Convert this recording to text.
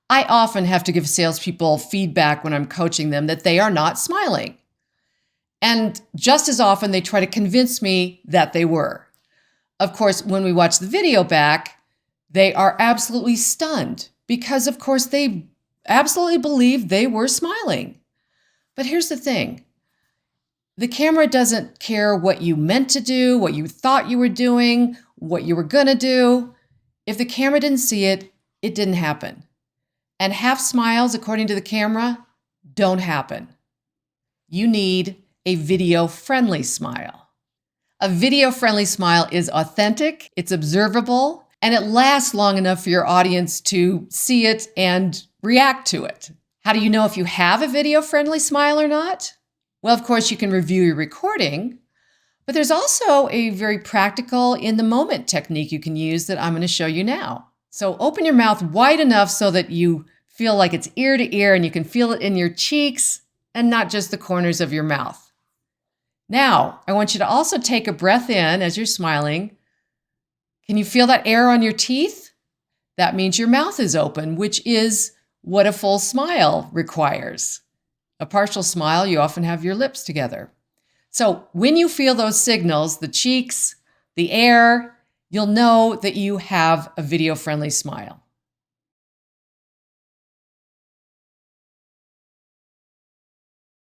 I often have to give salespeople feedback when I'm coaching them that they are not smiling. And just as often, they try to convince me that they were. Of course, when we watch the video back, they are absolutely stunned because, of course, they absolutely believe they were smiling. But here's the thing. The camera doesn't care what you meant to do, what you thought you were doing, what you were going to do. If the camera didn't see it, it didn't happen. And half smiles, according to the camera, don't happen. You need a video-friendly smile. A video-friendly smile is authentic, it's observable, and it lasts long enough for your audience to see it and react to it. How do you know if you have a video-friendly smile or not? Well, of course, you can review your recording, but there's also a very practical in-the-moment technique you can use that I'm going to show you now. So open your mouth wide enough so that you feel like it's ear to ear and you can feel it in your cheeks and not just the corners of your mouth. Now, I want you to also take a breath in as you're smiling. Can you feel that air on your teeth? That means your mouth is open, which is what a full smile requires. A partial smile, you often have your lips together. So when you feel those signals, the cheeks, the air, you'll know that you have a video-friendly smile.